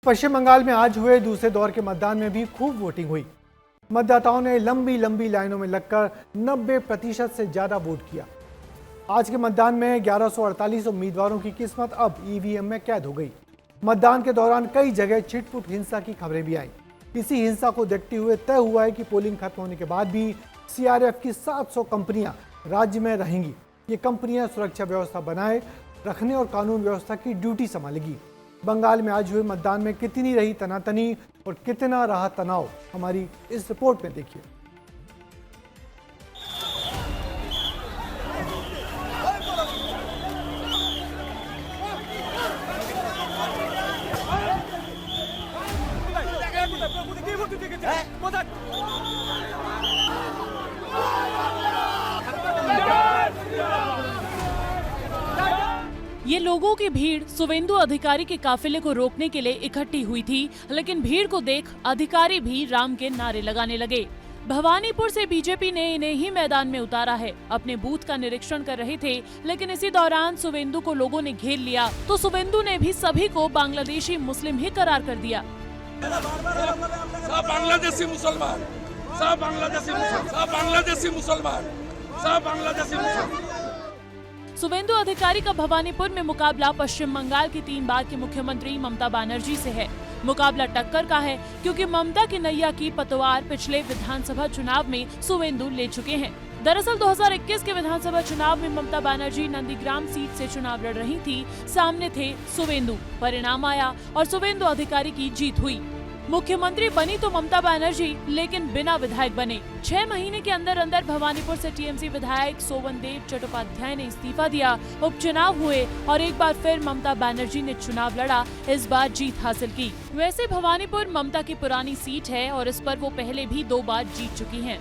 पश्चिम बंगाल में आज हुए दूसरे दौर के मतदान में भी खूब वोटिंग हुई। मतदाताओं ने लंबी लंबी लाइनों में लगकर 90% से ज्यादा वोट किया। आज के मतदान में 1148 उम्मीदवारों की किस्मत अब ईवीएम में कैद हो गई। मतदान के दौरान कई जगह छिटपुट हिंसा की खबरें भी आई। इसी हिंसा को देखते हुए तय हुआ है कि पोलिंग खत्म होने के बाद भी सीआरएफ की 700 कंपनियां राज्य में रहेंगी। ये कंपनियां सुरक्षा व्यवस्था बनाए रखने और कानून व्यवस्था की ड्यूटी संभालेगी। बंगाल में आज हुए मतदान में कितनी रही तनातनी और कितना रहा तनाव, हमारी इस रिपोर्ट में देखिए। ये लोगों की भीड़ सुवेंदु अधिकारी के काफिले को रोकने के लिए इकट्ठी हुई थी, लेकिन भीड़ को देख अधिकारी भी राम के नारे लगाने लगे। भवानीपुर से बीजेपी ने इन्हें ही मैदान में उतारा है। अपने बूथ का निरीक्षण कर रहे थे, लेकिन इसी दौरान सुवेंदु को लोगों ने घेर लिया तो सुवेंदु ने भी सभी को बांग्लादेशी मुस्लिम ही करार कर दिया। सब बांग्लादेशी मुसलमान, सब बांग्लादेशी मुसलमान, सब बांग्लादेशी मुसलमान, सब बांग्लादेशी मुसलमान। सुवेंदु अधिकारी का भवानीपुर में मुकाबला पश्चिम बंगाल की 3 बार की मुख्यमंत्री ममता बनर्जी से है। मुकाबला टक्कर का है क्योंकि ममता की नैया की पतवार पिछले विधानसभा चुनाव में सुवेंदु ले चुके हैं। दरअसल 2021 के विधानसभा चुनाव में ममता बनर्जी नंदीग्राम सीट से चुनाव लड़ रही थी। सामने थे सुवेंदु। परिणाम आया और सुवेंदु अधिकारी की जीत हुई। मुख्यमंत्री बनी तो ममता बनर्जी, लेकिन बिना विधायक बने। 6 महीने के अंदर अंदर भवानीपुर से टीएमसी विधायक सोवनदेव चट्टोपाध्याय ने इस्तीफा दिया। उपचुनाव हुए और एक बार फिर ममता बनर्जी ने चुनाव लड़ा, इस बार जीत हासिल की। वैसे भवानीपुर ममता की पुरानी सीट है और इस पर वो पहले भी 2 बार जीत चुकी हैं।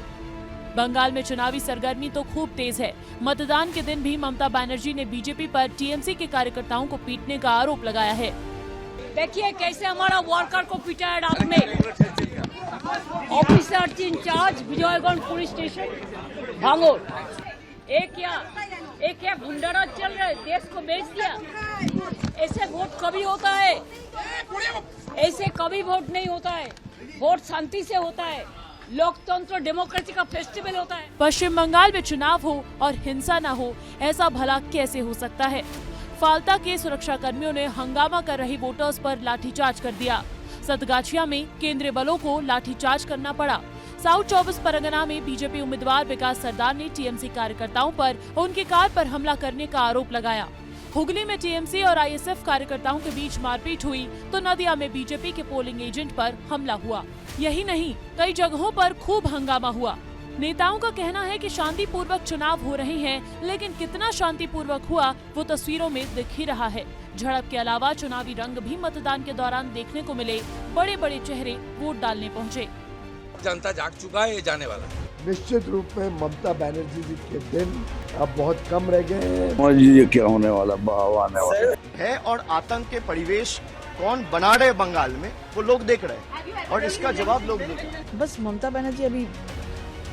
बंगाल में चुनावी सरगर्मी तो खूब तेज है। मतदान के दिन भी ममता बनर्जी ने बीजेपी पर टीएमसी के कार्यकर्ताओं को पीटने का आरोप लगाया है। देखिए कैसे हमारा वर्कर को पिटा है रात में। Officer in charge Vijayganj police station Bhangor. एक क्या गुंडाराज चल रहा है, देश को बेच दिया। ऐसे वोट कभी होता है? ऐसे कभी वोट नहीं होता है। वोट शांति से होता है। लोकतंत्र डेमोक्रेसी का फेस्टिवल होता है। पश्चिम बंगाल में चुनाव हो और हिंसा न हो, ऐसा भला कैसे हो सकता है? फाल्ता के सुरक्षा कर्मियों ने हंगामा कर रही वोटर्स पर लाठीचार्ज कर दिया। सतगाछिया में केंद्रीय बलों को लाठीचार्ज करना पड़ा। साउथ 24 परगना में बीजेपी उम्मीदवार विकास सरदार ने टीएमसी कार्यकर्ताओं पर उनकी कार पर हमला करने का आरोप लगाया। हुगली में टीएमसी और आईएसएफ कार्यकर्ताओं के बीच मारपीट हुई तो नदिया में बीजेपी के पोलिंग एजेंट पर हमला हुआ। यही नहीं, कई जगहों पर खूब हंगामा हुआ। नेताओं का कहना है कि शांतिपूर्वक चुनाव हो रहे हैं, लेकिन कितना शांतिपूर्वक हुआ वो तस्वीरों में दिख ही रहा है। झड़प के अलावा चुनावी रंग भी मतदान के दौरान देखने को मिले। बड़े बड़े चेहरे वोट डालने पहुंचे। जनता जाग चुका है, ये जाने वाला है। निश्चित रूप में ममता बनर्जी जी के दिन अब बहुत कम रह गए हैं। ये क्या होने वाला, बहाव आने वाला है और आतंक के परिवेश कौन बना रहे बंगाल में वो लोग देख रहे हैं और इसका जवाब लोग देख रहे हैं। बस ममता बनर्जी अभी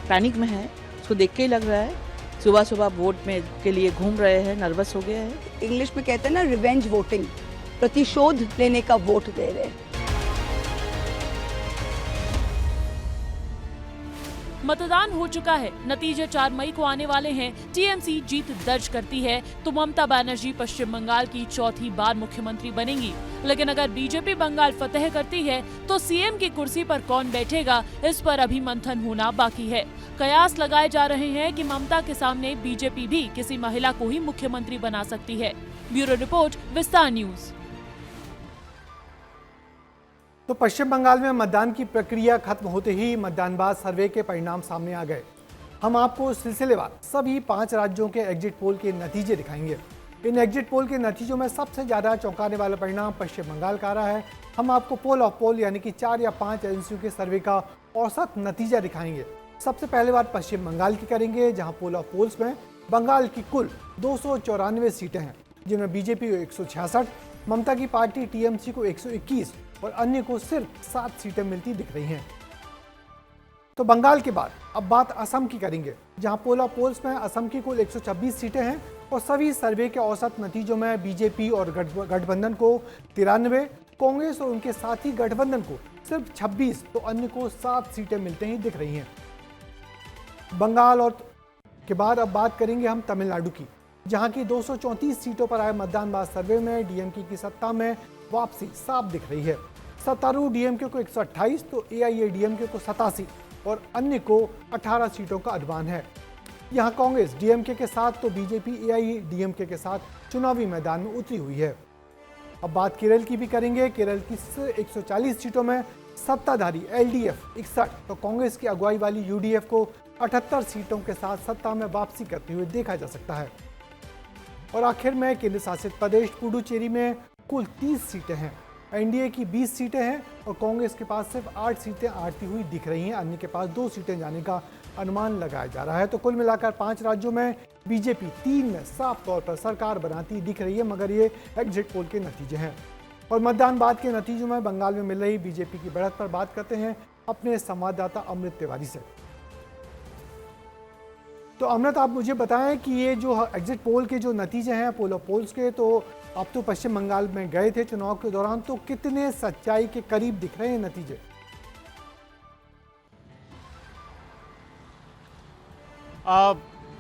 पैनिक में है, उसको देख के ही लग रहा है। सुबह सुबह वोट में के लिए घूम रहे हैं, नर्वस हो गए हैं। इंग्लिश में कहते हैं ना रिवेंज वोटिंग, प्रतिशोध लेने का वोट दे रहे हैं। मतदान हो चुका है, नतीजे 4 मई को आने वाले हैं। टीएमसी जीत दर्ज करती है तो ममता बनर्जी पश्चिम बंगाल की 4थी बार मुख्यमंत्री बनेंगी। लेकिन अगर बीजेपी बंगाल फतेह करती है तो सीएम की कुर्सी पर कौन बैठेगा, इस पर अभी मंथन होना बाकी है। कयास लगाए जा रहे हैं कि ममता के सामने बीजेपी भी किसी महिला को ही मुख्यमंत्री बना सकती है। ब्यूरो रिपोर्ट, विस्तार न्यूज। तो पश्चिम बंगाल में मतदान की प्रक्रिया खत्म होते ही मतदान बाद सर्वे के परिणाम सामने आ गए। हम आपको सिलसिलेवार सभी 5 राज्यों के एग्जिट पोल के नतीजे दिखाएंगे। इन एग्जिट पोल के नतीजों में सबसे ज्यादा चौंकाने वाला परिणाम पश्चिम बंगाल का आ रहा है। हम आपको पोल ऑफ पोल यानी कि 4 या 5 एजेंसियों के सर्वे का औसत नतीजा दिखाएंगे। सबसे पहले बात पश्चिम बंगाल की करेंगे, जहां पोल ऑफ पोल्स में बंगाल की कुल 294 सीटें हैं, जिनमें बीजेपी को 166, ममता की पार्टी टीएमसी को 121 और अन्य को सिर्फ 7 सीटें मिलती दिख रही हैं। तो बंगाल के बाद अब बात असम की करेंगे, जहां पोल ऑफ पोल्स में असम की कुल 126 सीटें हैं और सभी सर्वे के औसत नतीजों में बीजेपी और गठबंधन को 93, कांग्रेस और उनके साथी गठबंधन को सिर्फ 26 तो अन्य को 7 सीटें मिलते ही दिख रही हैं। बंगाल और के बाद अब बात करेंगे हम तमिलनाडु की, जहां की 234 सीटों पर आए मतदान बाद सर्वे में डीएमके की सत्ता में वापसी साफ दिख रही है। सत्तारूढ़ डीएमके को 128 तो एआईएडीएमके को 87 और अन्य को 18 सीटों का अनुमान है। यहां कांग्रेस डीएमके के साथ तो बीजेपी एआईएडीएमके के साथ चुनावी मैदान में उतरी हुई है। अब बात केरल की भी करेंगे। केरल की 140 सीटों में सत्ताधारी एलडीएफ 61 तो कांग्रेस की अगुवाई वाली यूडीएफ को 78 सीटों के साथ सत्ता में वापसी करते हुए देखा जा सकता है। और आखिर में केंद्र शासित प्रदेश पुडुचेरी में कुल 30 सीटें हैं। एनडीए की 20 सीटें हैं और कांग्रेस के पास सिर्फ 8 सीटें आती हुई दिख रही हैं। अन्य के पास 2 सीटें जाने का अनुमान लगाया जा रहा है। तो कुल मिलाकर 5 राज्यों में बीजेपी 3 में साफ तौर पर सरकार बनाती दिख रही है, मगर ये एग्जिट पोल के नतीजे हैं। और मतदान बाद के नतीजों में बंगाल में मिल रही बीजेपी की बढ़त पर बात करते हैं अपने संवाददाता अमृत तिवारी से। तो अमृत, आप मुझे बताएं कि ये जो एग्जिट पोल के जो नतीजे हैं पोल ऑफ पोल्स के, तो आप तो पश्चिम बंगाल में गए थे चुनाव के दौरान, तो कितने सच्चाई के करीब दिख रहे हैं नतीजे?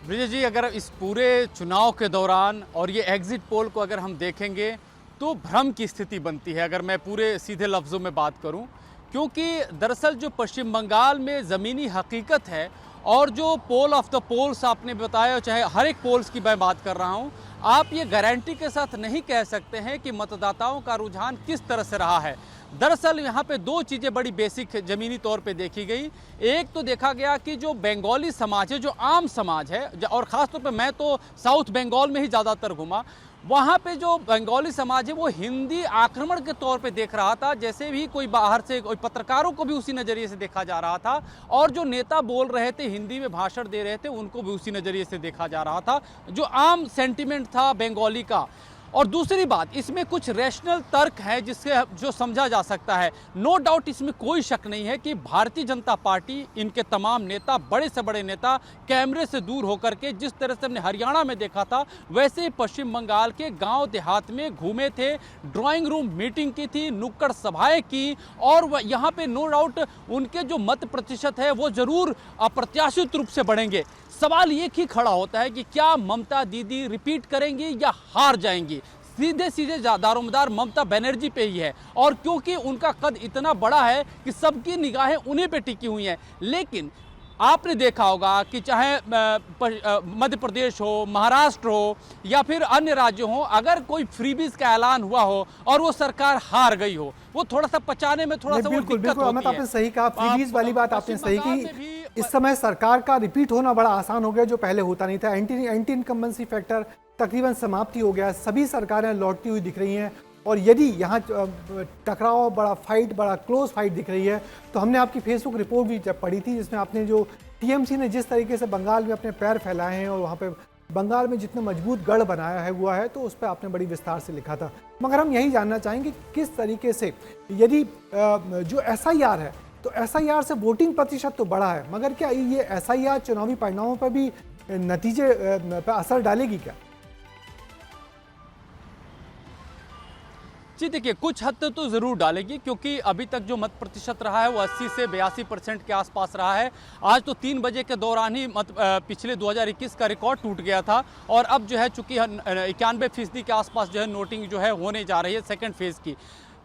ब्रिजेश जी, अगर इस पूरे चुनाव के दौरान और ये एग्जिट पोल को अगर हम देखेंगे तो भ्रम की स्थिति बनती है, अगर मैं पूरे सीधे लफ्ज़ों में बात करूं, क्योंकि दरअसल जो पश्चिम बंगाल में ज़मीनी हकीकत है और जो पोल ऑफ द पोल्स आपने बताया, चाहे हर एक पोल्स की मैं बात कर रहा हूं, आप ये गारंटी के साथ नहीं कह सकते हैं कि मतदाताओं का रुझान किस तरह से रहा है। दरअसल यहाँ पे 2 चीज़ें बड़ी बेसिक ज़मीनी तौर पे देखी गई। एक तो देखा गया कि जो बंगाली समाज है, जो आम समाज है, और ख़ासतौर पे मैं तो साउथ बंगाल में ही ज़्यादातर घूमा, वहाँ पे जो बंगाली समाज है वो हिंदी आक्रमण के तौर पे देख रहा था। जैसे भी कोई बाहर से कोई पत्रकारों को भी उसी नज़रिए से देखा जा रहा था, और जो नेता बोल रहे थे हिंदी में भाषण दे रहे थे उनको भी उसी नज़रिए से देखा जा रहा था, जो आम सेंटिमेंट था बंगाली का। और दूसरी बात, इसमें कुछ रैशनल तर्क है जिससे जो समझा जा सकता है। नो डाउट, इसमें कोई शक नहीं है कि भारतीय जनता पार्टी, इनके तमाम नेता, बड़े से बड़े नेता कैमरे से दूर होकर के जिस तरह से हमने हरियाणा में देखा था वैसे पश्चिम बंगाल के गांव देहात में घूमे थे, ड्राइंग रूम मीटिंग की थी, नुक्कड़ सभाएं की, और यहाँ पे नो डाउट उनके जो मत प्रतिशत है वो जरूर अप्रत्याशित रूप से बढ़ेंगे। सवाल एक ही खड़ा होता है कि क्या ममता दीदी रिपीट करेंगी या हार जाएंगी। सीधे सीधे दारोमदार ममता बनर्जी पे ही है, और क्योंकि उनका कद इतना बड़ा है कि सबकी निगाहें उन्हीं पे टिकी हुई हैं। लेकिन आपने देखा होगा कि चाहे मध्य प्रदेश हो, महाराष्ट्र हो या फिर अन्य राज्य हो, अगर कोई फ्रीबीज का ऐलान हुआ हो और वो सरकार हार गई हो, वो थोड़ा सा पचाने में थोड़ा सा बिल्कुल आपने सही कहा। फ्रीबीज वाली बात आपने सही की। इस समय सरकार का रिपीट होना बड़ा आसान हो गया, जो पहले होता नहीं था। एंटी इनकम्बेंसी फैक्टर तकरीबन समाप्ति हो गया, सभी सरकारें लौटती हुई दिख रही हैं। और यदि यहाँ टकराव, बड़ा फाइट, बड़ा क्लोज फाइट दिख रही है, तो हमने आपकी फेसबुक रिपोर्ट भी जब पढ़ी थी जिसमें आपने जो टीएमसी ने जिस तरीके से बंगाल में अपने पैर फैलाए हैं और वहाँ पे बंगाल में जितना मजबूत गढ़ बनाया है हुआ है, तो उस पर आपने बड़ी विस्तार से लिखा था। मगर हम यही जानना चाहेंगे किस तरीके से, यदि जो एसआईआर है तो एसआईआर से वोटिंग प्रतिशत तो बढ़ा है, मगर क्या ये एसआईआर चुनावी परिणामों पर भी नतीजे पर असर डालेगी क्या? जी देखिए, कुछ हद तक तो ज़रूर डालेगी, क्योंकि अभी तक जो मत प्रतिशत रहा है वो 80 से 82% के आसपास रहा है। आज तो 3 बजे के दौरान ही पिछले 2021 का रिकॉर्ड टूट गया था, और अब जो है चूँकि 91% के आसपास जो है नोटिंग जो है होने जा रही है सेकेंड फेज़ की।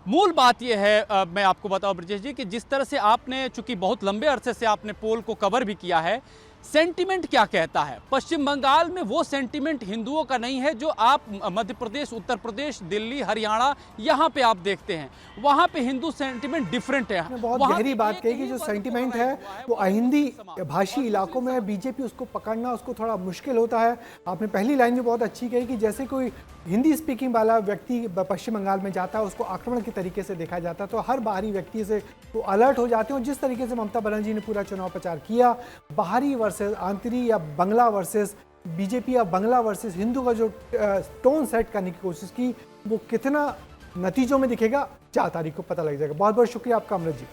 मूल बात यह है, मैं आपको बताऊं ब्रजेश जी, कि जिस तरह से आपने चूंकि बहुत लंबे अरसे से आपने पोल को कवर भी किया है, सेंटिमेंट क्या कहता है। पश्चिम बंगाल में वो सेंटिमेंट हिंदुओं का नहीं है जो आप मध्य प्रदेश, उत्तर प्रदेश, दिल्ली, हरियाणा यहाँ पे आप देखते हैं। वहाँ पे हिंदू सेंटिमेंट डिफरेंट है। बहुत गहरी बात कही कि जो सेंटिमेंट है वो अहिंदी भाषी इलाकों में बीजेपी उसको पकड़ना उसको थोड़ा मुश्किल होता है। आपने पहली लाइन भी बहुत अच्छी कही कि जैसे कोई हिंदी स्पीकिंग वाला व्यक्ति पश्चिम बंगाल में जाता है उसको आक्रमण के तरीके से देखा जाता है, तो हर बाहरी व्यक्ति से वो अलर्ट हो जाते हैं। और जिस तरीके से ममता बनर्जी ने पूरा चुनाव प्रचार किया, बाहरी वर्सेस आंतरिक या बंगला वर्सेस बीजेपी या बंगला वर्सेस हिंदू का जो टोन सेट करने की कोशिश की, वो कितना नतीजों में दिखेगा 4 तारीख को पता लग जाएगा। बहुत बहुत शुक्रिया आपका अमृत जी।